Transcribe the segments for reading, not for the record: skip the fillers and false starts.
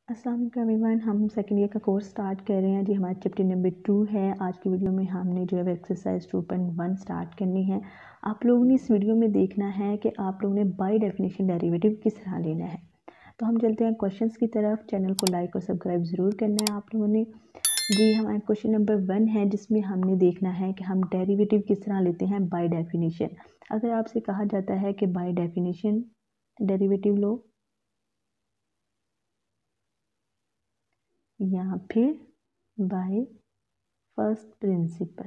अस्सलाम वालेकुम एवरीवन, हम सेकेंड ईयर का कोर्स स्टार्ट कर रहे हैं जी। हमारा चैप्टर नंबर 2 है। आज की वीडियो में हमने जो है एक्सरसाइज 2.1 स्टार्ट करनी है। आप लोगों ने इस वीडियो में देखना है कि आप लोगों ने बाय डेफिनेशन डेरिवेटिव किस तरह लेना है। तो हम चलते हैं क्वेश्चंस की तरफ। चैनल को लाइक और सब्सक्राइब ज़रूर करना है आप लोगों ने जी। हमारा क्वेश्चन नंबर 1 है जिसमें हमने देखना है कि हम डेरिवेटिव किस तरह लेते हैं बाय डेफिनेशन। अगर आपसे कहा जाता है कि बाय डेफिनेशन डेरिवेटिव लो या फिर बाय फर्स्ट प्रिंसिपल,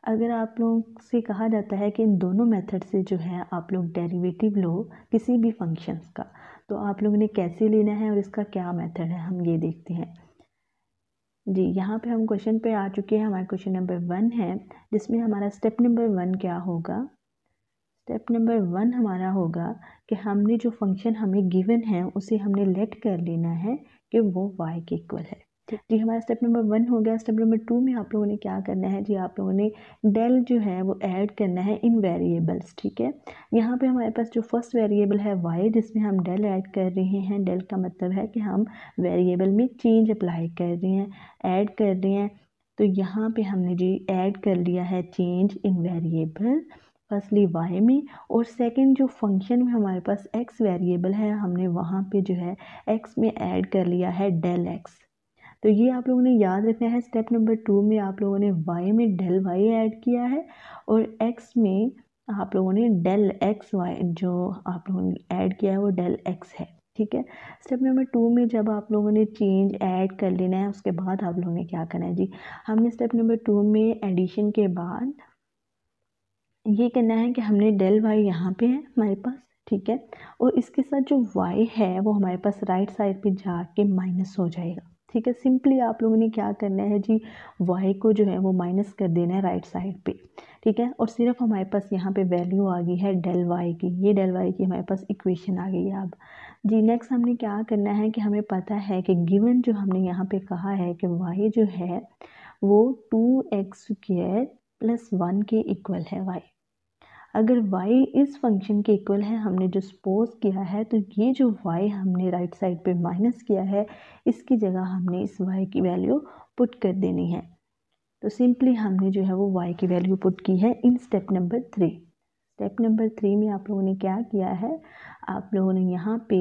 अगर आप लोग से कहा जाता है कि इन दोनों मेथड से जो है आप लोग डेरिवेटिव लो किसी भी फंक्शंस का, तो आप लोगों ने कैसे लेना है और इसका क्या मेथड है हम ये देखते हैं जी। यहाँ पे हम क्वेश्चन पे आ चुके हैं। हमारा क्वेश्चन नंबर 1 है जिसमें हमारा स्टेप नंबर 1 क्या होगा। स्टेप नंबर 1 हमारा होगा कि हमने जो फंक्शन हमें गिवन है उसे हमने लेट कर लेना है कि वो y के इक्वल है। ठीक जी, हमारा स्टेप नंबर 1 हो गया। स्टेप नंबर 2 में आप लोगों ने क्या करना है जी, आप लोगों ने डेल जो है वो ऐड करना है इन वेरिएबल्स। ठीक है, यहाँ पे हमारे पास जो फर्स्ट वेरिएबल है y, जिसमें हम डेल ऐड कर रहे हैं। डेल का मतलब है कि हम वेरिएबल में चेंज अप्लाई कर रहे हैं, ऐड कर रहे हैं। तो यहाँ पे हमने जी ऐड कर लिया है change in variable firstly y में, और सेकंड जो फंक्शन में हमारे पास x वेरिएबल है हमने वहाँ पे जो है x में ऐड कर लिया है डेल x। तो ये आप लोगों ने याद रखना है। स्टेप नंबर 2 में आप लोगों ने y में डेल y ऐड किया है और x में आप लोगों ने डेल x y जो आप लोगों ने ऐड किया है वो डेल x है। ठीक है, स्टेप नंबर 2 में जब आप लोगों ने चेंज ऐड कर लेना है उसके बाद आप लोगों ने क्या करना है जी, हमने स्टेप नंबर 2 में एडिशन के बाद ये करना है कि हमने डेल वाई यहाँ पे है हमारे पास। ठीक है, और इसके साथ जो y है वो हमारे पास राइट साइड पे जाके माइनस हो जाएगा। ठीक है, सिंपली आप लोगों ने क्या करना है जी, y को जो है वो माइनस कर देना है राइट साइड पे। ठीक है, और सिर्फ हमारे पास यहाँ पे वैल्यू आ गई है डेल y की। ये डेल y की हमारे पास इक्वेशन आ गई है। अब जी नेक्स्ट हमने क्या करना है कि हमें पता है कि गिवन जो हमने यहाँ पे कहा है कि y जो है वो 2x² प्लस 1 के इक्वल है y। अगर y इस फंक्शन के इक्वल है, हमने जो सपोज किया है, तो ये जो y हमने राइट साइड पे माइनस किया है इसकी जगह हमने इस y की वैल्यू पुट कर देनी है। तो सिंपली हमने जो है वो y की वैल्यू पुट की है in step number 3। Step number 3 में आप लोगों ने क्या किया है, आप लोगों ने यहाँ पे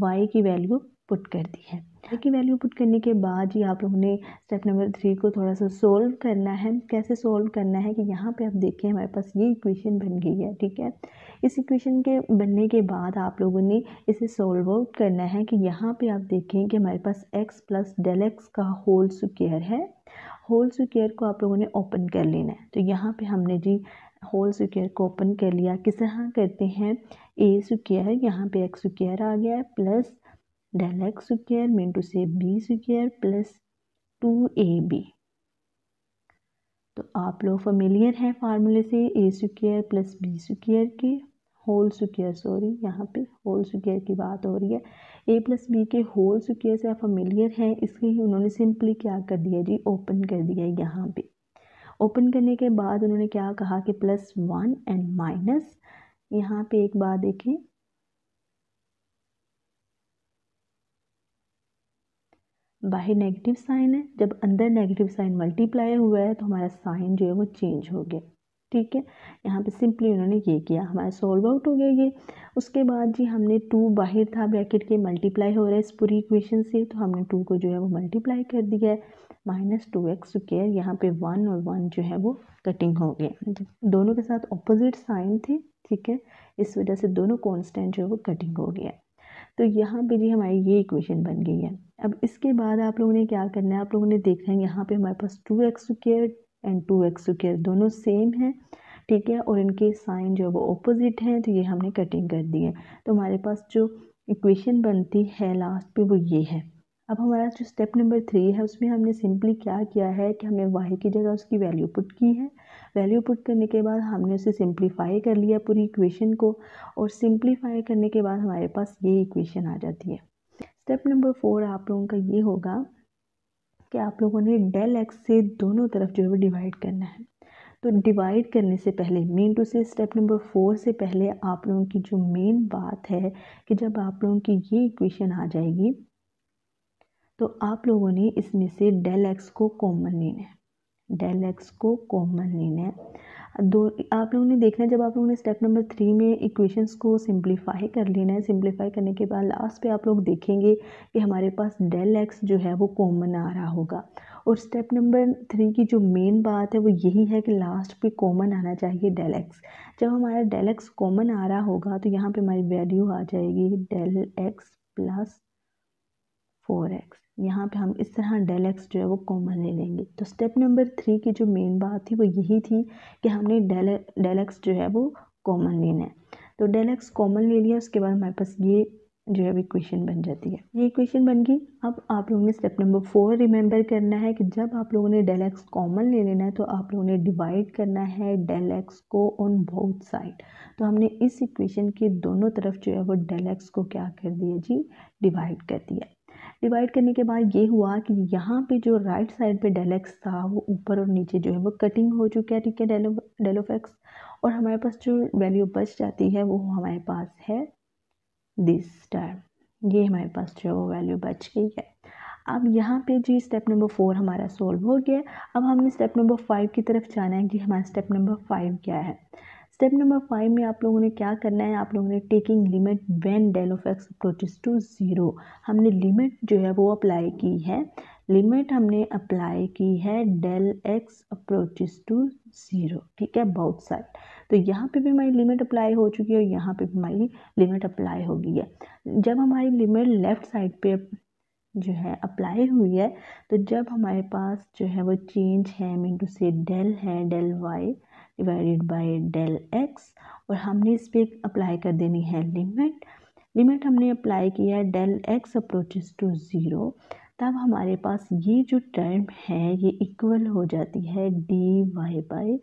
y की वैल्यू पुट कर दी है। y की वैल्यू पुट करने के बाद ही आप लोगों ने स्टेप नंबर 3 को थोड़ा सा सोल्व करना है। कैसे सोल्व करना है कि यहाँ पे आप देखिए हमारे पास ये इक्वेशन बन गई है। ठीक है, इस इक्वेशन के बनने के बाद आप लोगों ने इसे सोल्व आउट करना है कि यहाँ पे आप देखें कि हमारे पास x प्लस डेल एक्स का होल स्क्वायर है। होल स्क्वायर को आप लोगों ने ओपन कर लेना है। तो यहाँ पे हमने जी होल स्क्वायर को ओपन कर लिया। किस तरह करते हैं, ए स्क्वायर, यहाँ पे एक्स स्क्वायर आ गया है, प्लस डेल एक्स स्क्वायर मिनटू से बी स्क्वायर प्लस 2ab। तो आप लोग फेमिलियर हैं फार्मूले से, ए स्क्वायर प्लस बी स्क्वायर के होल स्क्वायर, सॉरी यहाँ पे होल स्क्वायर की बात हो रही है। ए प्लस बी के होल स्क्वायर से आप फेमिलियर हैं, इसलिए उन्होंने सिंपली क्या कर दिया जी, ओपन कर दिया। यहाँ पे ओपन करने के बाद उन्होंने क्या कहा कि प्लस 1 एंड माइनस। यहाँ पे एक बात देखें, बाहर नेगेटिव साइन है, जब अंदर नेगेटिव साइन मल्टीप्लाई हुआ है तो हमारा साइन जो है वो चेंज हो गया। ठीक है, यहाँ पे सिंपली उन्होंने ये किया, हमारा सॉल्व आउट हो गया ये। उसके बाद जी हमने 2 बाहर था ब्रैकेट के, मल्टीप्लाई हो रहा है इस पूरी इक्वेशन से, तो हमने 2 को जो है वो मल्टीप्लाई कर दिया है। माइनस 2x स्क्वायर, यहाँ पे 1 और 1 जो है वो कटिंग हो गया, दोनों के साथ ऑपोजिट साइन थे। ठीक है, इस वजह से दोनों कॉन्स्टेंट जो है वो कटिंग हो गया। तो यहाँ पे जी हमारी ये इक्वेशन बन गई है। अब इसके बाद आप लोगों ने क्या करना है, आप लोगों ने देखना है यहाँ पे हमारे पास 2x square and 2x square दोनों सेम है। ठीक है, और इनके साइन जो है वो ऑपोजिट हैं, तो ये हमने कटिंग कर दी है। तो हमारे पास जो इक्वेशन बनती है लास्ट पे वो ये है। अब हमारा जो स्टेप नंबर 3 है उसमें हमने सिंपली क्या किया है कि हमने y की जगह उसकी वैल्यू पुट की है। वैल्यू पुट करने के बाद हमने उसे सिंप्लीफाई कर लिया पूरी इक्वेशन को, और सिंप्लीफाई करने के बाद हमारे पास ये इक्वेशन आ जाती है। स्टेप नंबर 4 आप लोगों का ये होगा कि आप लोगों ने डेल एक्स से दोनों तरफ जो है डिवाइड करना है। तो डिवाइड करने से पहले मीन टू से स्टेप नंबर 4 से पहले आप लोगों की जो मेन बात है कि जब आप लोगों की ये इक्वेशन आ जाएगी तो आप लोगों ने इसमें से डेल एक्स को कॉमन लेना है, डेल एक्स को कॉमन लेना है। दो आप लोगों ने देखना है, जब आप लोगों ने स्टेप नंबर 3 में इक्वेशंस को सिंप्लीफाई कर लेना है। सिंप्लीफाई करने के बाद लास्ट पे आप लोग देखेंगे कि हमारे पास डेल एक्स जो है वो कॉमन आ रहा होगा। और स्टेप नंबर 3 की जो मेन बात है वो यही है कि लास्ट पे कॉमन आना चाहिए डेल एक्स। जब हमारा डेल एक्स कॉमन आ रहा होगा तो यहाँ पे हमारी वैल्यू आ जाएगी डेल एक्स प्लस 4x। यहाँ पे हम इस तरह डेल एक्स जो है वो कॉमन ले लेंगे। तो स्टेप नंबर 3 की जो मेन बात थी वो यही थी कि हमने डेल एक्स जो है वो कॉमन लेना है। तो डेल एक्स कॉमन ले लिया, उसके बाद हमारे पास ये जो है इक्वेशन बन जाती है। ये इक्वेशन बन गई। अब आप लोगों ने स्टेप नंबर 4 रिमेंबर करना है कि जब आप लोगों ने डेल एक्स कॉमन ले लेना है तो आप लोगों ने डिवाइड करना है डेल एक्स को ऑन बोथ साइड। तो हमने इस इक्वेशन के दोनों तरफ जो है वो डेल एक्स को क्या कर दिया जी, डिवाइड कर दिया। डिवाइड करने के बाद ये हुआ कि यहाँ पे जो राइट साइड पे डेल एक्स था वो ऊपर और नीचे जो है वो कटिंग हो चुका है, ठीक है, डेल ऑफ एक्स। और हमारे पास जो वैल्यू बच जाती है वो हमारे पास है दिस टर्म, ये हमारे पास जो है वो वैल्यू बच गई है। अब यहाँ पे जी स्टेप नंबर 4 हमारा सोल्व हो गया। अब हमने स्टेप नंबर 5 की तरफ जाना है कि हमारा स्टेप नंबर 5 क्या है। स्टेप नंबर 5 में आप लोगों ने क्या करना है, आप लोगों ने taking limit when del of x approaches to 0, हमने लिमिट जो है वो अप्लाई की है। लिमिट हमने अप्लाई की है डेल एक्स अप्रोचेस टू 0, ठीक है, बोथ साइड। तो यहाँ पे भी हमारी लिमिट अप्लाई हो चुकी है और यहाँ पे भी हमारी लिमिट अप्लाई हो गई है। जब हमारी लिमिट लेफ्ट साइड पे जो है अप्लाई हुई है तो जब हमारे पास जो है वो चेंज है मीन टू से डेल है del y divided by del x, और हमने इस पर अप्लाई कर देनी है लिमिट। लिमिट हमने अप्लाई किया है डेल एक्स अप्रोचेस टू 0, तब हमारे पास ये जो टर्म है ये इक्वल हो जाती है d y by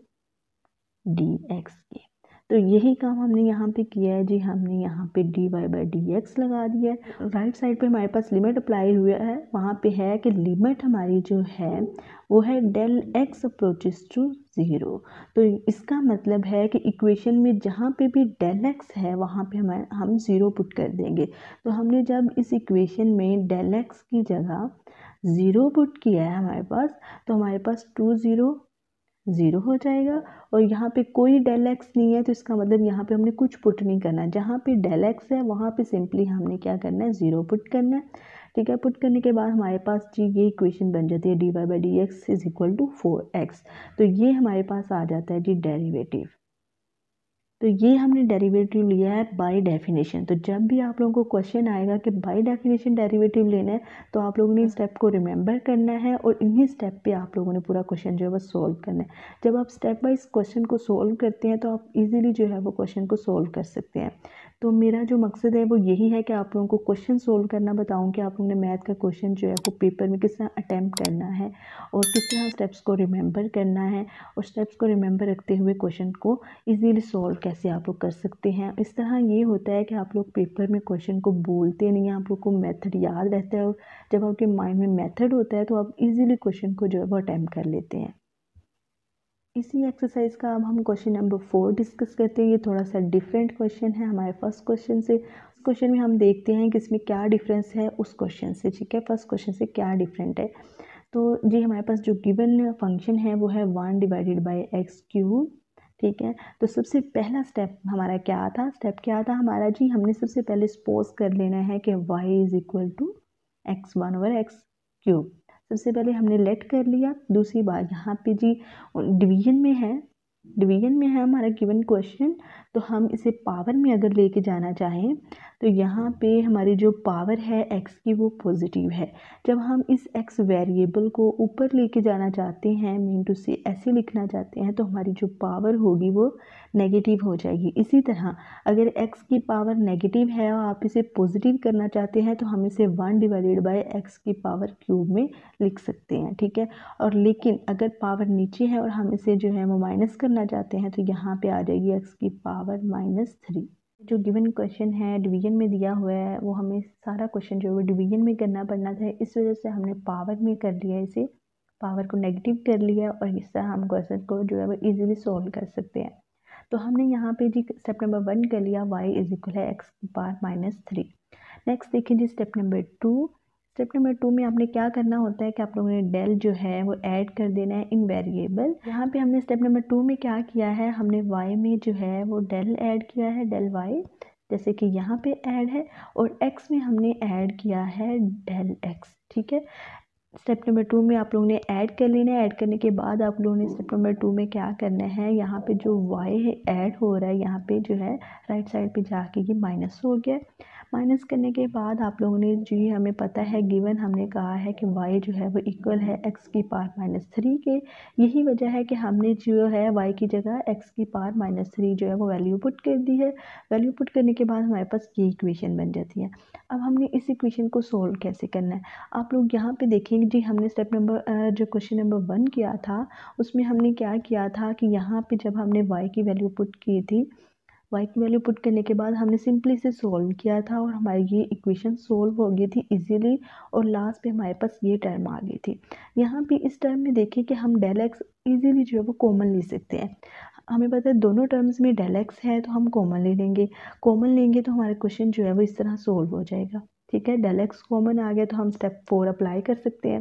d x के। तो यही काम हमने यहाँ पे किया है जी, हमने यहाँ पे d y by d x लगा दिया है। राइट साइड पे हमारे पास लिमिट अप्लाई हुआ है, वहाँ पे है कि लिमिट हमारी जो है वो है डेल एक्स अप्रोचेस टू 0। तो इसका मतलब है कि इक्वेशन में जहाँ पे भी डेल एक्स है वहाँ पे हम 0 पुट कर देंगे। तो हमने जब इस इक्वेशन में डेल एक्स की जगह 0 पुट किया है हमारे पास, तो हमारे पास 2 0 0 हो जाएगा। और यहाँ पे कोई डेल एक्स नहीं है तो इसका मतलब यहाँ पे हमने कुछ पुट नहीं करना है। जहाँ पे डेल एक्स है वहाँ पे सिंपली हमने क्या करना है, 0 पुट करना है, ठीक है। पुट करने के बाद हमारे पास जी ये इक्वेशन बन जाती है d y by d x is equal to 4x। तो ये हमारे पास आ जाता है जी डेरिवेटिव। तो ये हमने डेरिवेटिव लिया है बाय डेफिनेशन। तो जब भी आप लोगों को क्वेश्चन आएगा कि बाय डेफिनेशन डेरिवेटिव लेना है तो आप लोगों ने स्टेप को रिमेंबर करना है और इन्हीं स्टेप पे आप लोगों ने पूरा क्वेश्चन जो है वो सोल्व करना है। जब आप स्टेप वाइज क्वेश्चन को सोल्व करते हैं तो आप इजीली जो है वो क्वेश्चन को सोल्व कर सकते हैं। तो मेरा जो मकसद है वो यही है कि आप लोगों को क्वेश्चन सोल्व करना बताऊँ कि आप लोगों ने मैथ का क्वेश्चन जो है वो पेपर में किस तरह अटैम्प्ट करना है और किस तरह स्टेप्स को रिमेंबर करना है, और स्टेप्स को रिमेंबर रखते हुए क्वेश्चन को इजीली सॉल्व कैसे आप लोग कर सकते हैं। इस तरह ये होता है कि आप लोग पेपर में क्वेश्चन को बोलते नहीं हैं, आप लोग को मेथड याद रहता है और जब आपके माइंड में मेथड होता है तो आप इजीली क्वेश्चन को जो है वो अटैम्प्ट कर लेते हैं। इसी एक्सरसाइज का अब हम क्वेश्चन नंबर 4 डिस्कस करते हैं। ये थोड़ा सा डिफरेंट क्वेश्चन है हमारे फर्स्ट क्वेश्चन से। उस क्वेश्चन में हम देखते हैं कि इसमें क्या डिफरेंस है उस क्वेश्चन से, ठीक है, फर्स्ट क्वेश्चन से क्या डिफरेंट है। तो जी हमारे पास जो गिवन फंक्शन है वो है 1 डिवाइडेड बाई एक्स क्यूब, ठीक है। तो सबसे पहला स्टेप हमारा क्या था, स्टेप क्या था हमारा जी, हमने सबसे पहले सपोज कर लेना है कि y is equal to x1 over x cube. सबसे पहले हमने लेट कर लिया। दूसरी बात यहाँ पे जी डिवीजन में है, डिवीजन में है हमारा गिवन क्वेश्चन, तो हम इसे पावर में अगर लेके जाना चाहें तो यहाँ पे हमारी जो पावर है x की वो पॉजिटिव है। जब हम इस x वेरिएबल को ऊपर लेके जाना चाहते हैं मीन टू से ऐसे लिखना चाहते हैं तो हमारी जो पावर होगी वो नेगेटिव हो जाएगी। इसी तरह अगर x की पावर नेगेटिव है और आप इसे पॉजिटिव करना चाहते हैं तो हम इसे 1 डिवाइडेड बाय एक्स की पावर क्यूब में लिख सकते हैं, ठीक है। और लेकिन अगर पावर नीचे है और हम इसे जो है वो माइनस करना चाहते हैं तो यहाँ पे आ जाएगी x की पावर -3। जो गिवन क्वेश्चन है डिवीजन में दिया हुआ है वो हमें सारा क्वेश्चन जो है वो डिवीजन में करना पड़ना था, इस वजह से हमने पावर में कर लिया इसे। पावर को नेगेटिव कर लिया और इस तरह हम क्वेश्चन को जो है वो इजीली सॉल्व कर सकते हैं। तो हमने यहाँ पे जी स्टेप नंबर 1 कर लिया, y इज इक्वल है x की पावर -3। नेक्स्ट देखिए जी स्टेप नंबर 2। स्टेप नंबर 2 में आपने क्या करना होता है कि आप लोगों ने डेल जो है वो ऐड कर देना है इन वेरिएबल। यहाँ पे हमने स्टेप नंबर 2 में क्या किया है, हमने y में जो है वो डेल ऐड किया है, डेल y, जैसे कि यहाँ पे ऐड है, और x में हमने ऐड किया है डेल x। ठीक है, स्टेप नंबर 2 में आप लोगों ने ऐड कर लेना है। ऐड करने के बाद आप लोगों ने स्टेप नंबर 2 में क्या करना है, यहाँ पे जो y है ऐड हो रहा है, यहाँ पे जो है राइट साइड पे जाके ये माइनस हो गया। माइनस करने के बाद आप लोगों ने जी हमें पता है गिवन हमने कहा है कि y जो है वो इक्वल है x की पावर -3 के। यही वजह है कि हमने जो है y की जगह x की पावर -3 जो है वो वैल्यू पुट कर दी है। वैल्यू पुट करने के बाद हमारे पास ये इक्वेशन बन जाती है। अब हमने इस इक्वेशन को सोल्व कैसे करना है, आप लोग यहाँ पे देखेंगे जी हमने स्टेप नंबर जो क्वेश्चन नंबर 1 किया था उसमें हमने क्या किया था कि यहाँ पे जब हमने y की वैल्यू पुट की थी, y की वैल्यू पुट करने के बाद हमने सिंपली से सोल्व किया था और हमारी ये इक्वेशन सोल्व हो गई थी इजीली, और लास्ट पे हमारे पास ये टर्म आ गई थी। यहाँ पे इस टर्म में देखिए कि हम डेल एक्स ईजिली जो है वो कॉमन ले सकते हैं। हमें पता है दोनों टर्म्स में डेल एक्स है तो हम कॉमन ले लेंगे। कॉमन लेंगे तो हमारा क्वेश्चन जो है वो इस तरह सोल्व हो जाएगा। ठीक है, डेल एक्स कॉमन आ गया तो हम स्टेप 4 अप्लाई कर सकते हैं।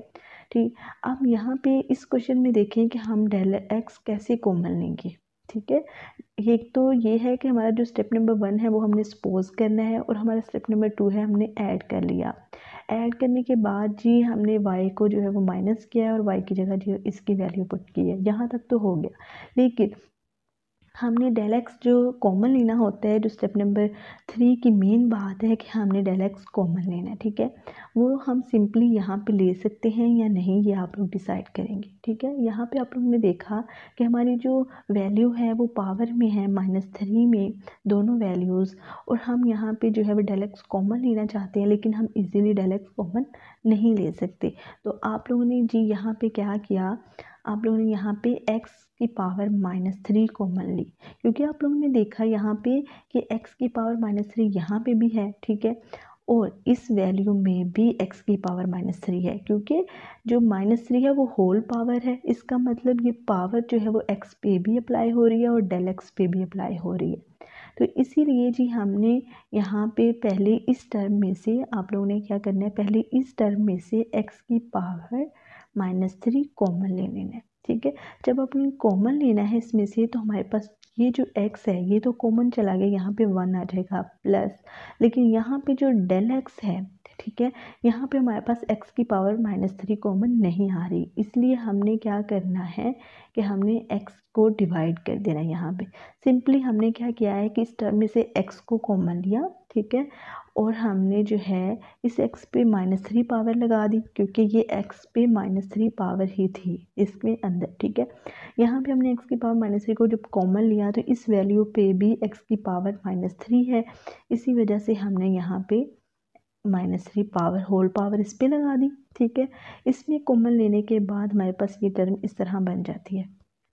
ठीक, अब यहाँ पे इस क्वेश्चन में देखें कि हम डेल एक्स कैसे कॉमन लेंगे। ठीक है, एक तो ये है कि हमारा जो स्टेप नंबर 1 है वो हमने सपोज करना है, और हमारा स्टेप नंबर 2 है हमने ऐड कर लिया। ऐड करने के बाद जी हमने y को जो है वो माइनस किया है और y की जगह जो इसकी वैल्यू पुट की है। यहाँ तक तो हो गया, लेकिन हमने डेल एक्स जो कॉमन लेना होता है, जो स्टेप नंबर 3 की मेन बात है कि हमने डेल एक्स कॉमन लेना है। ठीक है, वो हम सिंपली यहाँ पे ले सकते हैं या नहीं ये आप लोग डिसाइड करेंगे। ठीक है, यहाँ पे आप लोगों ने देखा कि हमारी जो वैल्यू है वो पावर में है -3 में दोनों वैल्यूज़, और हम यहाँ पे जो है वो डेल एक्स कॉमन लेना चाहते हैं, लेकिन हम इजीली डेल एक्स कॉमन नहीं ले सकते। तो आप लोगों ने जी यहाँ पे क्या किया, आप लोगों ने यहाँ पे x की पावर -3 कॉमन ली, क्योंकि आप लोगों ने देखा यहाँ पे कि x की पावर -3 यहाँ पे भी है। ठीक है, और इस वैल्यू में भी x की पावर -3 है, क्योंकि जो -3 है वो होल पावर है। इसका मतलब ये पावर जो है वो x पे भी अप्लाई हो रही है और डेल x पे भी अप्लाई हो रही है। तो इसीलिए जी हमने यहाँ पे पहले इस टर्म में से आप लोगों ने क्या करना है, पहले इस टर्म में से x की पावर -3 कॉमन ले लेना है। ठीक है, जब अपने कॉमन लेना है इसमें से, तो हमारे पास ये जो x है ये तो कॉमन चला गया, यहाँ पे 1 आ जाएगा प्लस, लेकिन यहाँ पे जो डेल x है, ठीक है, यहाँ पे हमारे पास x की पावर -3 कॉमन नहीं आ रही, इसलिए हमने क्या करना है कि हमने x को डिवाइड कर देना है। यहाँ पे सिंपली हमने क्या किया है कि इस टर्म में से x को कॉमन लिया। ठीक है, और हमने जो है इस x पे -3 पावर लगा दी, क्योंकि ये x पे -3 पावर ही थी इसके अंदर। ठीक है, यहाँ पे हमने x की पावर -3 को जब कॉमन लिया तो इस वैल्यू पे भी x की पावर -3 है, इसी वजह से हमने यहाँ पे -3 पावर होल पावर इस पे लगा दी। ठीक है, इसमें कॉमन लेने के बाद हमारे पास ये टर्म इस तरह बन जाती है।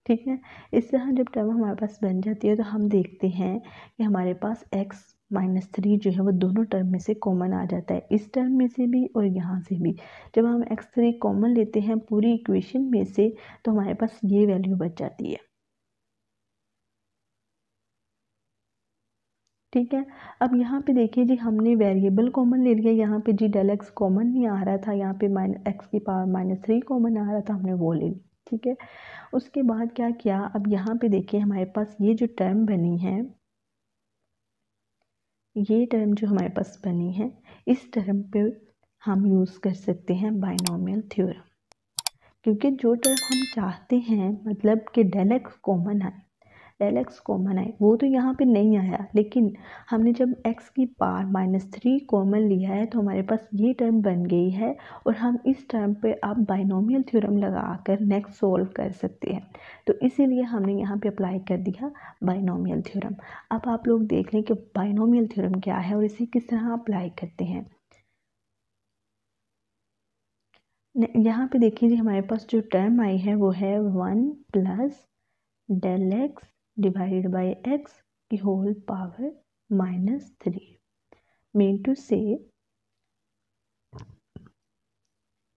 ठीक है, इस तरह जब टर्म हमारे पास बन जाती है तो हम देखते हैं कि हमारे पास x -3 जो है वो दोनों टर्म में से कॉमन आ जाता है, इस टर्म में से भी और यहाँ से भी। जब हम x3 कॉमन लेते हैं पूरी इक्वेशन में से तो हमारे पास ये वैल्यू बच जाती है। ठीक है, अब यहाँ पे देखिए जी हमने वेरिएबल कॉमन ले लिया, यहाँ पे जी डेल एक्स कॉमन नहीं आ रहा था, यहाँ पे x की पावर -3 कॉमन आ रहा था, हमने वो ले ली। ठीक है, उसके बाद क्या किया, अब यहाँ पे देखिए हमारे पास ये जो टर्म बनी है, ये टर्म जो हमारे पास बनी है, इस टर्म पे हम यूज़ कर सकते हैं बाइनोमियल थ्योरम, क्योंकि जो टर्म हम चाहते हैं मतलब कि डेल एक्स कॉमन आए, डेल एक्स कॉमन आए, वो तो यहाँ पे नहीं आया, लेकिन हमने जब x की पावर -3 कॉमन लिया है तो हमारे पास ये टर्म बन गई है, और हम इस टर्म पे अब बाइनोमियल थ्योरम लगाकर नेक्स्ट सोल्व कर सकते हैं। तो इसीलिए हमने यहाँ पे अप्लाई कर दिया बाइनोमियल थ्योरम। अब आप लोग देख लें कि बाइनोमियल थ्योरम क्या है और इसे किस तरह अप्लाई करते हैं। यहाँ पे देखिए जी हमारे पास जो टर्म आई है वो है 1 plus del x divided by x की होल पावर -3, मीन टू से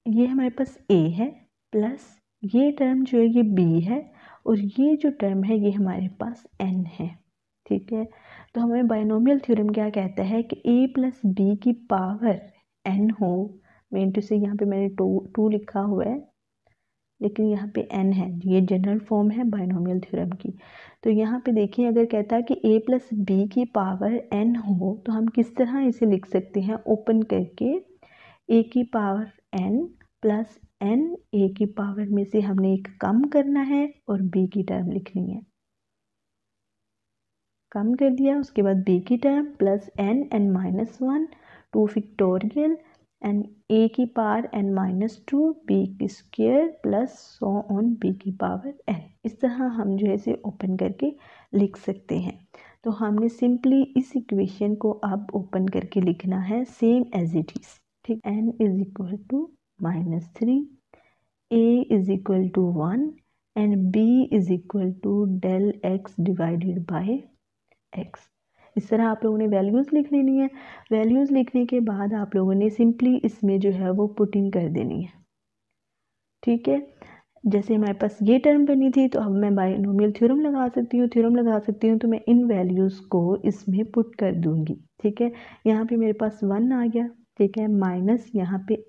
ये हमारे पास a है प्लस ये टर्म जो है ये b है और ये जो टर्म है ये हमारे पास n है। ठीक है, तो हमें बाइनोमियल थ्योरम क्या कहता है कि a प्लस बी की पावर n हो। मेन टू से यहाँ पे मैंने टू लिखा हुआ है लेकिन यहाँ पे n है, ये जनरल फॉर्म है बाइनोमियल थ्योरम की। तो यहाँ पे देखिए अगर कहता है कि a प्लस बी की पावर n हो तो हम किस तरह इसे लिख सकते हैं, ओपन करके a की power n plus n, a की पावर में से हमने एक कम करना है और b की टर्म लिखनी है। कम कर दिया, उसके बाद b की term plus n minus 1 2 factorial and a की पावर n माइनस 2 b की square plus so on b की पावर n। इस तरह हम जो है इसे ओपन करके लिख सकते हैं। तो हमने सिंपली इस इक्वेशन को अब ओपन करके लिखना है सेम एज इट इज। ठीक, n is equal to -3, a is equal to 1 and b is equal to del x divided by x। इस तरह आप लोगों ने वैल्यूज़ लिख लेनी है। वैल्यूज़ लिखने के बाद आप लोगों ने सिंपली इसमें जो है वो पुटिंग कर देनी है। ठीक है, जैसे हमारे पास ये टर्म बनी थी तो अब मैं बाइनोमियल थ्योरम लगा सकती हूँ तो मैं इन वैल्यूज़ को इसमें पुट कर दूंगी। ठीक है, यहाँ पे मेरे पास 1 आ गया। ठीक है, माइनस यहाँ पे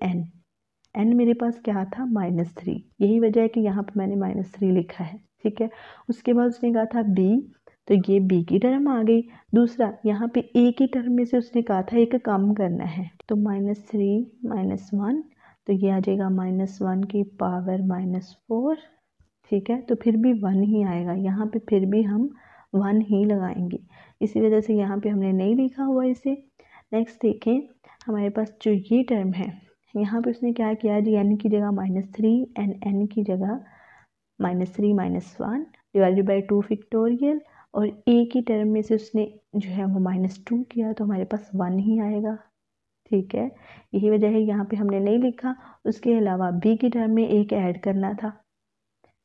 n मेरे पास क्या था -3, यही वजह है कि यहाँ पे मैंने -3 लिखा है। ठीक है, उसके बाद उसने कहा था b, तो ये b की टर्म आ गई। दूसरा यहाँ पे a की टर्म में से उसने कहा था एक कम करना है, तो -3 -1, तो ये आ जाएगा -1 की पावर -4। ठीक है, तो फिर भी 1 ही आएगा, यहाँ पे फिर भी हम 1 ही लगाएंगे, इसी वजह से यहाँ पे हमने नहीं लिखा हुआ इसे। नेक्स्ट देखें, हमारे पास जो ये टर्म है यहाँ पे उसने क्या किया जी, n की जगह -3 एंड n की जगह -3 -1 डिवाइडेड बाई 2 फैक्टोरियल, और a की टर्म में से उसने जो है वो -2 किया तो हमारे पास 1 ही आएगा। ठीक है, यही वजह है यहाँ पे हमने नहीं लिखा। उसके अलावा b की टर्म में एक ऐड करना था,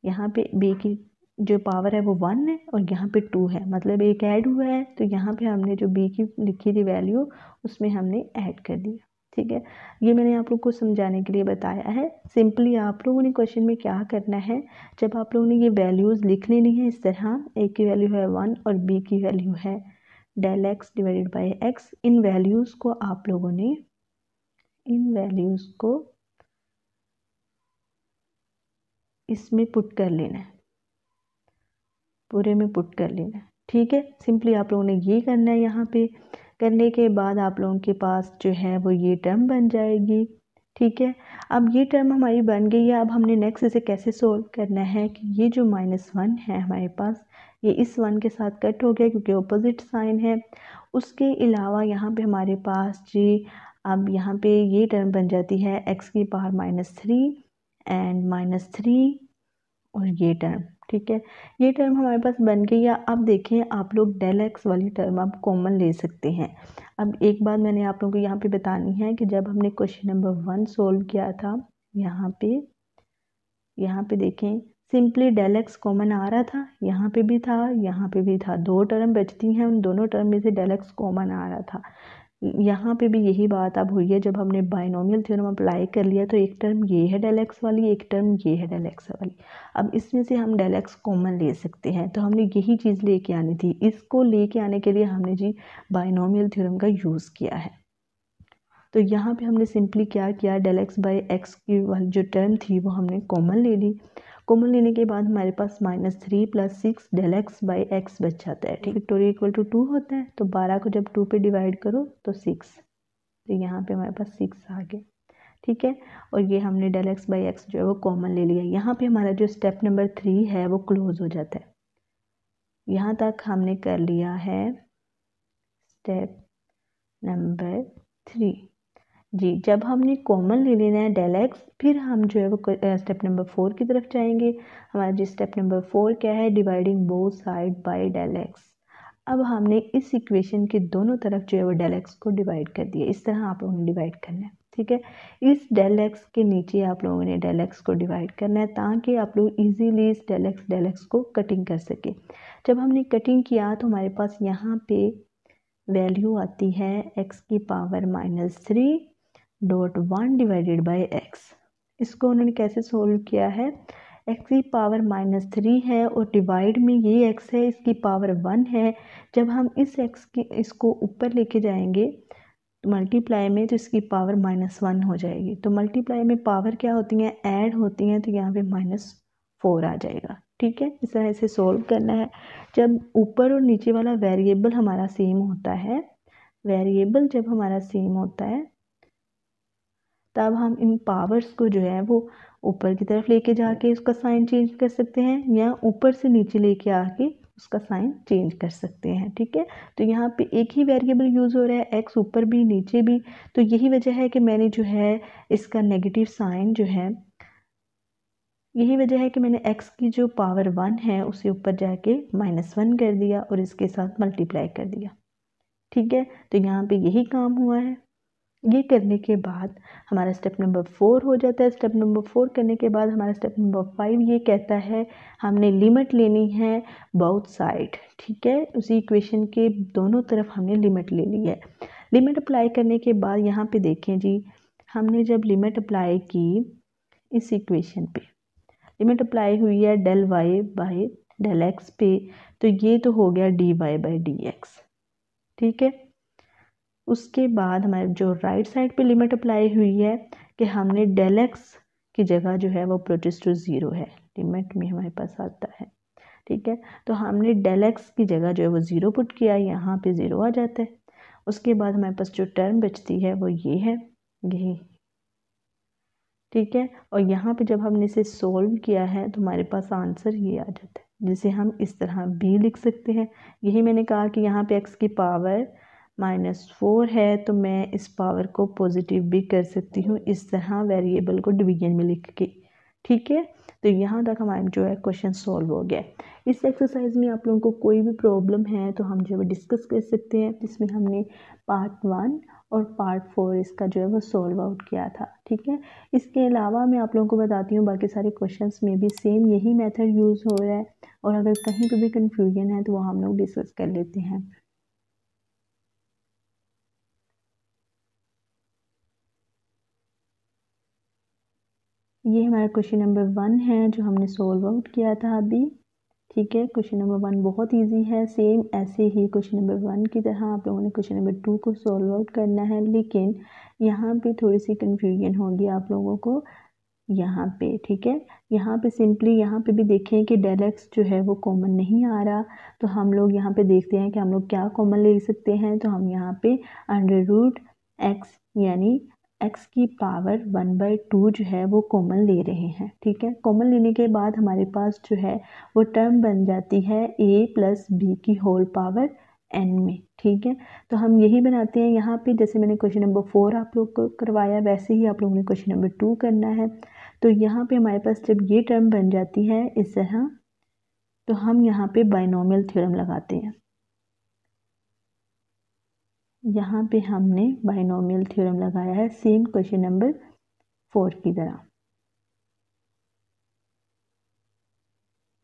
यहाँ पे b की जो पावर है वो 1 है और यहाँ पे 2 है, मतलब एक ऐड हुआ है, तो यहाँ पे हमने जो b की लिखी थी वैल्यू उसमें हमने ऐड कर दिया। ठीक है, ये मैंने आप लोग को समझाने के लिए बताया है। सिंपली आप लोगों ने क्वेश्चन में क्या करना है, जब आप लोगों ने ये वैल्यूज़ लिख लेनी है इस तरह, a की वैल्यू है 1 और b की वैल्यू है del x divided by x, इन वैल्यूज़ को आप लोगों ने इसमें पुट कर लेना है, पूरे में पुट कर लेना है। ठीक है, सिंपली आप लोगों ने ये करना है। यहाँ पे करने के बाद आप लोगों के पास जो है वो ये टर्म बन जाएगी। ठीक है, अब ये टर्म हमारी बन गई है। अब हमने नेक्स्ट इसे कैसे सोल्व करना है कि ये जो -1 है हमारे पास, ये इस 1 के साथ कट हो गया क्योंकि ऑपोजिट साइन है। उसके अलावा यहाँ पे हमारे पास जी अब यहाँ पे ये टर्म बन जाती है x की पावर -3 एंड -3 और ये टर्म। ठीक है, ये टर्म हमारे पास बन गई है। अब देखें, आप लोग डेल एक्स वाली टर्म आप कॉमन ले सकते हैं। अब एक बात मैंने आप लोगों को यहाँ पे बतानी है कि जब हमने क्वेश्चन नंबर 1 सोल्व किया था, यहाँ पे देखें सिंपली डेल एक्स कॉमन आ रहा था, यहाँ पे भी था, यहाँ पे भी था, दो टर्म बचती हैं, उन दोनों टर्म में से डेल एक्स कॉमन आ रहा था। यहाँ पे भी यही बात अब हुई है, जब हमने बाइनोमियल थ्योरम अप्लाई कर लिया तो एक टर्म ये है डेल एक्स वाली, एक टर्म ये है डेल एक्स वाली। अब इसमें से हम डेल एक्स कॉमन ले सकते हैं, तो हमने यही चीज़ लेके आनी थी। इसको लेके आने के लिए हमने जी बाइनोमियल थ्योरम का यूज़ किया है। तो यहाँ पे हमने सिंपली क्या किया, डेल एक्स बाई एक्स की वाली जो टर्म थी वो हमने कॉमन ले ली। कॉमन लेने के बाद हमारे पास -3 + 6 डेल एक्स बाई एक्स बच जाता है। ठीक, फैक्टोरियल इक्वल टू 2 होता है, तो 12 को जब 2 पे डिवाइड करो तो 6, तो यहाँ पे हमारे पास 6 आ गया। ठीक है, और ये हमने डेल एक्स बाई एक्स जो है वो कॉमन ले लिया। यहाँ पे हमारा जो स्टेप नंबर 3 है वो क्लोज हो जाता है। यहाँ तक हमने कर लिया है स्टेप नंबर 3 जी। जब हमने कॉमन ले लेना है डेल एक्स, फिर हम जो है वो स्टेप नंबर 4 की तरफ जाएंगे। हमारा जी स्टेप नंबर 4 क्या है, dividing both side by del x. अब हमने इस इक्वेशन के दोनों तरफ जो है वो डेल एक्स को डिवाइड कर दिया। इस तरह आप लोगों ने डिवाइड करना है। ठीक है, इस डेल एक्स के नीचे आप लोगों ने डेल एक्स को डिवाइड करना है ताकि आप लोग इजीली इस डेल एक्स को कटिंग कर सके। जब हमने कटिंग किया तो हमारे पास यहाँ पे वैल्यू आती है x की पावर -3.1 डिवाइडेड बाय x। इसको उन्होंने कैसे सोल्व किया है, x की पावर -3 है और डिवाइड में ये x है, इसकी पावर 1 है। जब हम इस x की इसको ऊपर लेके जाएंगे तो मल्टीप्लाई में, तो इसकी पावर -1 हो जाएगी। तो मल्टीप्लाई में पावर क्या होती हैं, ऐड होती हैं, तो यहाँ पे -4 आ जाएगा। ठीक है, इस तरह से सोल्व करना है। जब ऊपर और नीचे वाला वेरिएबल हमारा सेम होता है, वेरिएबल जब हमारा सेम होता है तब हम इन पावर्स को जो है वो ऊपर की तरफ लेके जाके उसका साइन चेंज कर सकते हैं, या ऊपर से नीचे लेके आके उसका साइन चेंज कर सकते हैं। ठीक है, तो यहाँ पे एक ही वेरिएबल यूज़ हो रहा है, एक्स ऊपर भी नीचे भी। तो यही वजह है कि मैंने जो है इसका नेगेटिव साइन जो है, यही वजह है कि मैंने x की जो पावर 1 है उसे ऊपर जाके -1 कर दिया और इसके साथ मल्टीप्लाई कर दिया। ठीक है, तो यहाँ पे यही काम हुआ है। ये करने के बाद हमारा स्टेप नंबर 4 हो जाता है। स्टेप नंबर 4 करने के बाद हमारा स्टेप नंबर 5 ये कहता है हमने लिमिट लेनी है बोथ साइड। ठीक है, उसी इक्वेशन के दोनों तरफ हमने लिमिट ले ली है। लिमिट अप्लाई करने के बाद यहाँ पे देखें जी, हमने जब लिमिट अप्लाई की इस इक्वेशन पे, लिमिट अप्लाई हुई है del y by del x पे, तो ये तो हो गया d y by d x. ठीक है, उसके बाद हमारे जो राइट साइड पे लिमिट अप्लाई हुई है कि हमने डेल एक्स की जगह जो है वो प्रोड्यूस टू 0 है, लिमिट में हमारे पास आता है। ठीक है, तो हमने डेल एक्स की जगह जो है वो 0 पुट किया, यहाँ पे 0 आ जाता है। उसके बाद हमारे पास जो टर्म बचती है वो ये है, यही। ठीक है, और यहाँ पे जब हमने इसे सोल्व किया है तो हमारे पास आंसर ये आ जाता है, जिसे हम इस तरह भी लिख सकते हैं। यही मैंने कहा कि यहाँ पे एक्स की पावर -4 है, तो मैं इस पावर को पॉजिटिव भी कर सकती हूँ इस तरह वेरिएबल को डिवीजन में लिख के। ठीक है, तो यहाँ तक हमारा जो है क्वेश्चन सॉल्व हो गया। इस एक्सरसाइज में आप लोगों को कोई भी प्रॉब्लम है तो हम जो है डिस्कस कर सकते हैं, जिसमें हमने पार्ट 1 और पार्ट 4 इसका जो है वो सॉल्व आउट किया था। ठीक है, इसके अलावा मैं आप लोगों को बताती हूँ बाकी सारे क्वेश्चंस में भी सेम यही मेथड यूज़ हो रहा है, और अगर कहीं पे भी कंफ्यूजन है तो वो हम लोग डिस्कस कर लेते हैं। ये हमारा क्वेश्चन नंबर 1 है जो हमने सॉल्व आउट किया था अभी। ठीक है, क्वेश्चन नंबर 1 बहुत इजी है, सेम ऐसे ही क्वेश्चन नंबर 1 की तरह आप लोगों ने क्वेश्चन नंबर 2 को सॉल्व आउट करना है, लेकिन यहाँ पे थोड़ी सी कन्फ्यूजन होगी आप लोगों को यहाँ पे। ठीक है, यहाँ पे सिंपली यहाँ पे भी देखें कि डेल एक्स जो है वो कॉमन नहीं आ रहा, तो हम लोग यहाँ पे देखते हैं कि हम लोग क्या कॉमन ले सकते हैं। तो हम यहाँ पे √x यानी x की पावर 1/2 जो है वो कॉमन ले रहे हैं। ठीक है, कॉमन लेने के बाद हमारे पास जो है वो टर्म बन जाती है a + b की होल पावर n में। ठीक है, तो हम यही बनाते हैं यहाँ पे, जैसे मैंने क्वेश्चन नंबर 4 आप लोग को करवाया वैसे ही आप लोगों ने क्वेश्चन नंबर 2 करना है। तो यहाँ पे हमारे पास जब ये टर्म बन जाती है इस तरह, तो हम यहाँ पे बाइनोमियल थ्योरम लगाते हैं। यहाँ पे हमने बाइनोमियल थ्योरम लगाया है सेम क्वेश्चन नंबर 4 की तरह।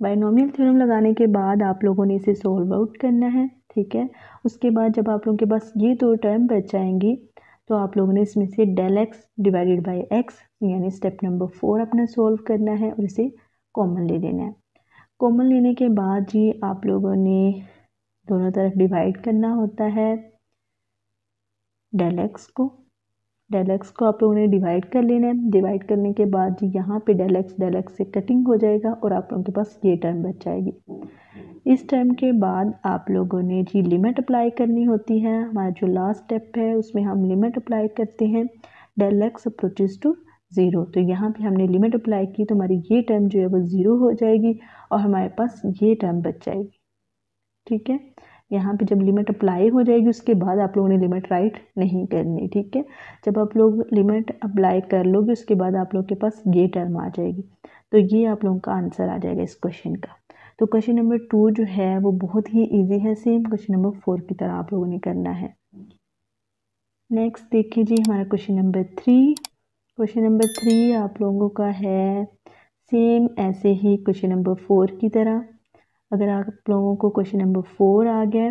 बाइनोमियल थ्योरम लगाने के बाद आप लोगों ने इसे सोल्व आउट करना है। ठीक है, उसके बाद जब आप लोगों के पास ये दो टर्म बच जाएंगी तो आप लोगों ने इसमें से del x divided by x यानी स्टेप नंबर 4 अपना सोल्व करना है और इसे कॉमन ले लेना है। कॉमन लेने के बाद जी आप लोगों ने दोनों तरफ डिवाइड करना होता है डेल एक्स को आप लोगों ने डिवाइड कर लेना है। डिवाइड करने के बाद जी यहाँ पे डेल एक्स से कटिंग हो जाएगा और आप लोगों के पास ये टर्म बच जाएगी। इस टर्म के बाद आप लोगों ने जी लिमिट अप्लाई करनी होती है। हमारा जो लास्ट स्टेप है उसमें हम लिमिट अप्लाई करते हैं, डेल एक्स अप्रोचेस टू 0। तो यहाँ पे हमने लिमिट अप्लाई की तो हमारी ये टर्म जो है वो 0 हो जाएगी और हमारे पास ये टर्म बच जाएगी। ठीक है, यहाँ पे जब लिमिट अप्लाई हो जाएगी उसके बाद आप लोगों ने लिमिट राइट नहीं करनी। ठीक है, जब आप लोग लिमिट अप्लाई कर लोगे उसके बाद आप लोग के पास ये टर्म आ जाएगी, तो ये आप लोगों का आंसर आ जाएगा इस क्वेश्चन का। तो क्वेश्चन नंबर 2 जो है वो बहुत ही इजी है, सेम क्वेश्चन नंबर 4 की तरह आप लोगों ने करना है। नेक्स्ट देखिए जी हमारा क्वेश्चन नंबर 3। क्वेश्चन नंबर 3 आप लोगों का है सेम ऐसे ही क्वेश्चन नंबर 4 की तरह। अगर आप लोगों को क्वेश्चन नंबर 4 आ गया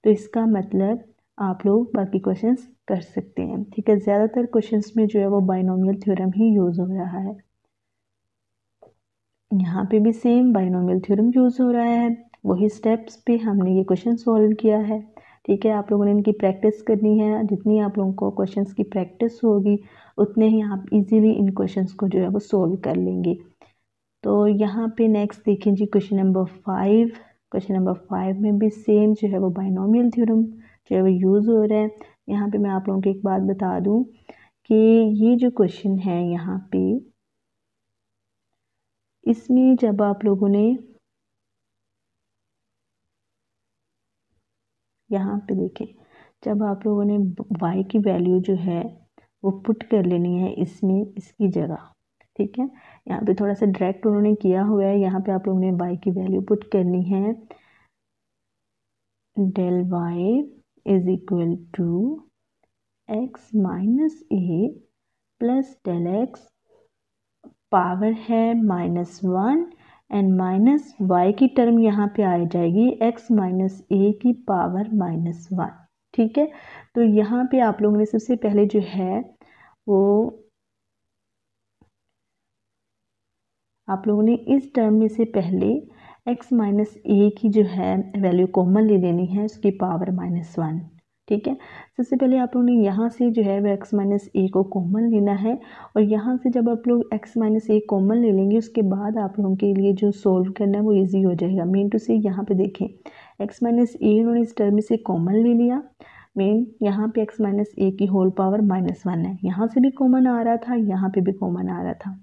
तो इसका मतलब आप लोग बाकी क्वेश्चंस कर सकते हैं। ठीक है, ज़्यादातर क्वेश्चंस में जो है वो बाइनोमियल थ्योरम ही यूज़ हो रहा है। यहाँ पे भी सेम बाइनोमियल थ्योरम यूज़ हो रहा है, वही स्टेप्स पे हमने ये क्वेश्चन सॉल्व किया है। ठीक है, आप लोगों ने इनकी प्रैक्टिस करनी है। जितनी आप लोगों को क्वेश्चंस की प्रैक्टिस होगी उतने ही आप इजीली इन क्वेश्चंस को जो है वो सॉल्व कर लेंगे। तो यहाँ पे नेक्स्ट देखें जी क्वेश्चन नंबर 5। क्वेश्चन नंबर 5 में भी सेम जो है वो बाइनोमियल थ्योरम जो है वो यूज़ हो रहा है। यहाँ पे मैं आप लोगों को एक बात बता दूँ कि ये जो क्वेश्चन है यहाँ पे, इसमें जब आप लोगों ने यहाँ पे देखें, जब आप लोगों ने y की वैल्यू जो है वो पुट कर लेनी है इसमें, इसकी जगह। ठीक है, यहाँ पे थोड़ा सा डायरेक्ट उन्होंने किया हुआ है। यहाँ पे आप लोगों ने y की वैल्यू पुट करनी है, del y is equal to x minus A plus del x, power है -1 एंड माइनस y की टर्म यहाँ पे आ जाएगी x माइनस ए की पावर -1। ठीक है, तो यहाँ पे आप लोगों ने सबसे पहले जो है वो आप लोगों ने इस टर्म में से पहले x माइनस ए की जो है वैल्यू कॉमन ले लेनी है, उसकी पावर -1। ठीक है, सबसे पहले आप लोगों ने यहाँ से जो है वो x माइनस ए को कॉमन लेना है, और यहाँ से जब आप लोग x माइनस ए कॉमन ले लेंगे उसके बाद आप लोगों के लिए जो सोल्व करना है वो इजी हो जाएगा। मेन टू से यहाँ पे देखें, x माइनस ए उन्होंने इस टर्म में से कॉमन ले लिया। मेन यहाँ पे x माइनस ए की होल पावर -1 है, यहाँ से भी कॉमन आ रहा था, यहाँ पे भी कॉमन आ रहा था,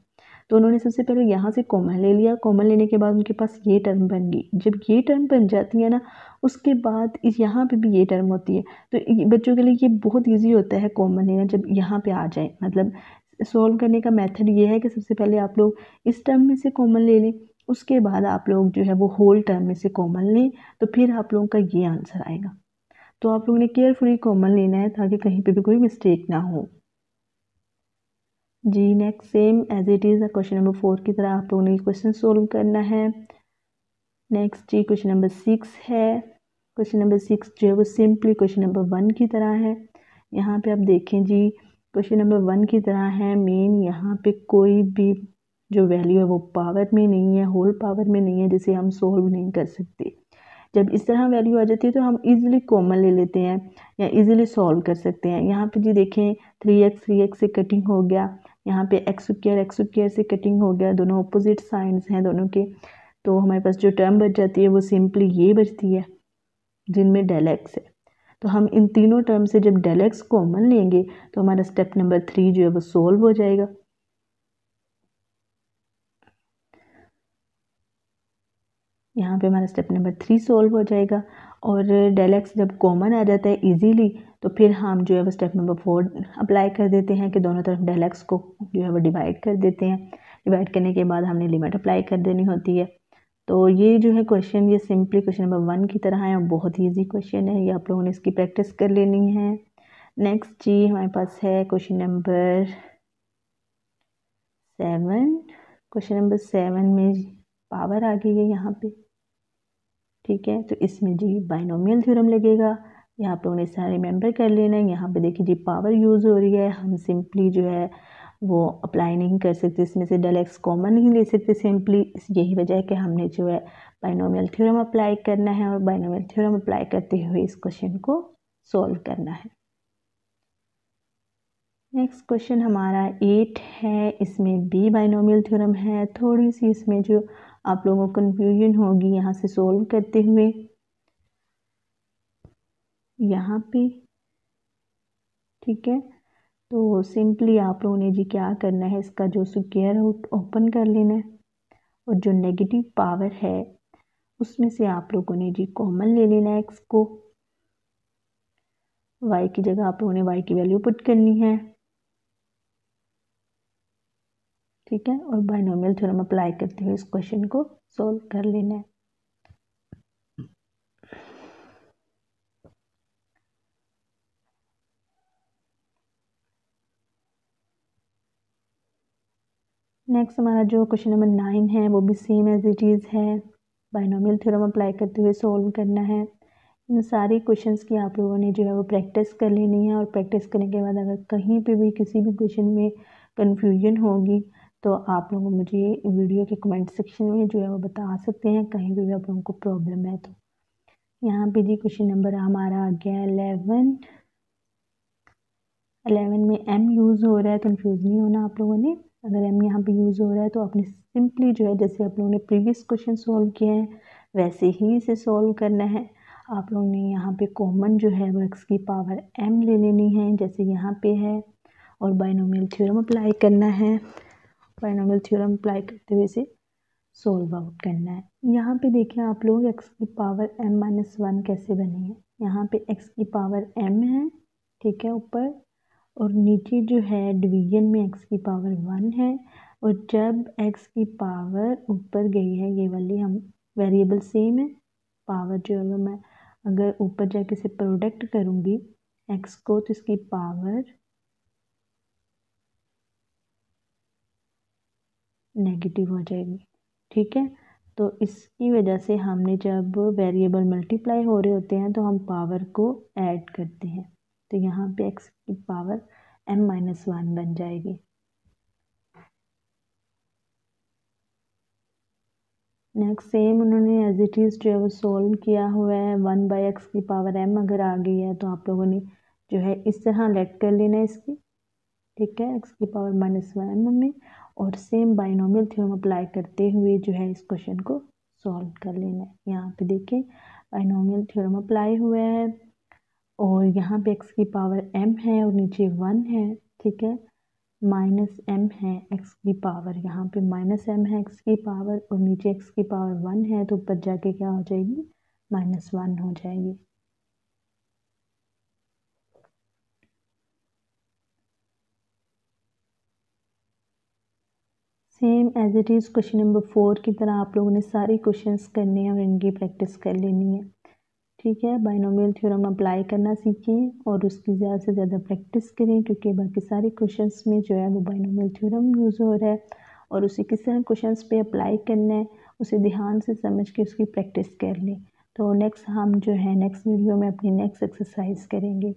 तो उन्होंने सबसे पहले यहाँ से कॉमन ले लिया। कॉमन लेने के बाद उनके पास ये टर्म बन गई। जब ये टर्म बन जाती है ना, उसके बाद इस यहाँ पे भी ये टर्म होती है। तो बच्चों के लिए ये बहुत इजी होता है कॉमन लेना जब यहाँ पे आ जाए। मतलब सॉल्व करने का मेथड ये है कि सबसे पहले आप लोग इस टर्म में से कॉमन ले लें, उसके बाद आप लोग जो है वो होल टर्म में से कॉमन लें, तो फिर आप लोगों का ये आंसर आएगा। तो आप लोगों ने केयरफुली कॉमन लेना है ताकि कहीं पे भी कोई मिस्टेक ना हो जी। Next same as it is question number 4 की तरह आप लोगों ने क्वेश्चन सोल्व करना है। नेक्स्ट जी क्वेश्चन नंबर 6 है। क्वेश्चन नंबर 6 जो है वो सिंपली क्वेश्चन नंबर 1 की तरह है। यहाँ पे आप देखें जी, क्वेश्चन नंबर 1 की तरह है। मेन यहाँ पे कोई भी जो वैल्यू है वो पावर में नहीं है, होल पावर में नहीं है, जिसे हम सोल्व नहीं कर सकते। जब इस तरह वैल्यू आ जाती है तो हम इजीली कॉमन ले लेते हैं या इजीली सॉल्व कर सकते हैं। यहाँ पे जी देखें 3x से कटिंग हो गया, यहाँ पे x स्क्वायर से कटिंग हो गया, दोनों अपोजिट साइंस हैं दोनों के। तो हमारे पास जो टर्म बच जाती है वो सिंपली ये बचती है जिनमें del x है। तो हम इन तीनों टर्म से जब del x कॉमन लेंगे तो हमारा स्टेप नंबर 3 जो है वो सोल्व हो जाएगा। यहाँ पे हमारा स्टेप नंबर 3 सोल्व हो जाएगा। और del x जब कॉमन आ जाता है इजीली, तो फिर हम जो है वो स्टेप नंबर 4 अप्लाई कर देते हैं कि दोनों तरफ del x को जो है वो डिवाइड कर देते हैं। डिवाइड करने के बाद हमने लिमिट अप्लाई कर देनी होती है। तो ये जो है क्वेश्चन, ये सिंपली क्वेश्चन नंबर 1 की तरह है और बहुत ही ईजी क्वेश्चन है। ये आप लोगों ने इसकी प्रैक्टिस कर लेनी है। नेक्स्ट जी हमारे पास है क्वेश्चन नंबर 7। क्वेश्चन नंबर 7 में पावर आ गई है यहाँ पे। ठीक है, तो इसमें जी बाइनोमियल थ्योरम लगेगा। ये आप लोगों ने सारा रिमेंबर कर लेना है। यहाँ पे देखिए जी पावर यूज़ हो रही है, हम सिंपली जो है वो अप्लाई नहीं कर सकते, इसमें से del x कॉमन नहीं ले सकते सिंपली। यही वजह है कि हमने जो है बाइनोमियल थ्योरम अप्लाई करना है और बाइनोमियल थ्योरम अप्लाई करते हुए इस क्वेश्चन को सॉल्व करना है। नेक्स्ट क्वेश्चन हमारा 8 है, इसमें भी बाइनोमियल थ्योरम है। थोड़ी सी इसमें जो आप लोगों को कन्फ्यूजन होगी यहाँ से सॉल्व करते हुए, यहाँ पे ठीक है। तो सिंपली आप लोगों ने जी क्या करना है, इसका जो स्क्वायर रूट ओपन कर लेना है और जो नेगेटिव पावर है उसमें से आप लोगों ने जी कॉमन ले लेना है x को। y की जगह आप लोगों ने y की वैल्यू पुट करनी है। ठीक है, और बाइनोमियल थ्योरम अप्लाई करते हुए इस क्वेश्चन को सॉल्व कर लेना है। नेक्स्ट हमारा जो क्वेश्चन नंबर 9 है वो भी सेम एज इट इज़ है। बाइनोमियल थ्योरम अप्लाई करते हुए सॉल्व करना है। इन सारे क्वेश्चंस की आप लोगों ने जो है वो प्रैक्टिस कर लेनी है, और प्रैक्टिस करने के बाद अगर कहीं पे भी किसी भी क्वेश्चन में कन्फ्यूजन होगी तो आप लोग मुझे वीडियो के कमेंट सेक्शन में जो है वो बता सकते हैं, कहीं भी आप लोगों को प्रॉब्लम है तो। यहाँ पे जी क्वेश्चन नंबर हमारा आ गया 11 में m यूज़ हो रहा है, कंफ्यूज नहीं होना आप लोगों ने। अगर m यहाँ पे यूज़ हो रहा है तो आपने सिंपली जो है जैसे आप लोगों ने प्रीवियस क्वेश्चन सॉल्व किए हैं वैसे ही इसे सॉल्व करना है। आप लोगों ने यहाँ पे कॉमन जो है वो x की पावर m ले लेनी है जैसे यहाँ पे है, और बाइनोमियल थ्योरम अप्लाई करना है। बाइनोमियल थ्योरम अप्लाई करते हुए इसे सोल्व आउट करना है। यहाँ पे देखिए आप लोग x की पावर m-1 कैसे बनी है। यहाँ पे x की पावर m है, ठीक है, ऊपर, और नीचे जो है डिवीजन में x की पावर 1 है। और जब x की पावर ऊपर गई है, ये वाली हम वेरिएबल सेम है, पावर जो है मैं अगर ऊपर जाके से प्रोडक्ट करूँगी x को तो इसकी पावर नेगेटिव हो जाएगी, ठीक है। तो इसकी वजह से हमने जब वेरिएबल मल्टीप्लाई हो रहे होते हैं तो हम पावर को ऐड करते हैं, तो यहाँ पे x की पावर m-1 बन जाएगी। नेक्स्ट सेम उन्होंने एज इट इज़ जो है वो सोल्व किया हुआ है। 1/x की पावर m अगर आ गई है तो आप लोगों ने जो है इस तरह लेट कर लेना है इसकी, ठीक है, x की पावर -1 में, और सेम बाइनोमियल थ्योरम अप्लाई करते हुए जो है इस क्वेश्चन को सॉल्व कर लेना है। यहाँ पे देखिए बाइनोमियल थ्योरम अप्लाई हुआ है और यहाँ पे x की पावर m है और नीचे 1 है, ठीक है, -m है x की पावर, यहाँ पे -m है x की पावर और नीचे x की पावर 1 है, तो ऊपर जाके क्या हो जाएगी, -1 हो जाएगी। Same as it is question number 4 की तरह आप लोगों ने सारे क्वेश्चंस करने हैं और इनकी प्रैक्टिस कर लेनी है, ठीक है। बाइनोमियल थ्योरम अप्लाई करना सीखें और उसकी ज़्यादा से ज़्यादा प्रैक्टिस करें, क्योंकि बाकी सारे क्वेश्चंस में जो है वो बाइनोमियल थ्योरम यूज़ हो रहा है और उसे किस तरह क्वेश्चंस पे अप्लाई करना है उसे ध्यान से समझ के उसकी प्रैक्टिस कर लें। तो नेक्स्ट हम जो है नेक्स्ट वीडियो में अपनी नेक्स्ट एक्सरसाइज करेंगे।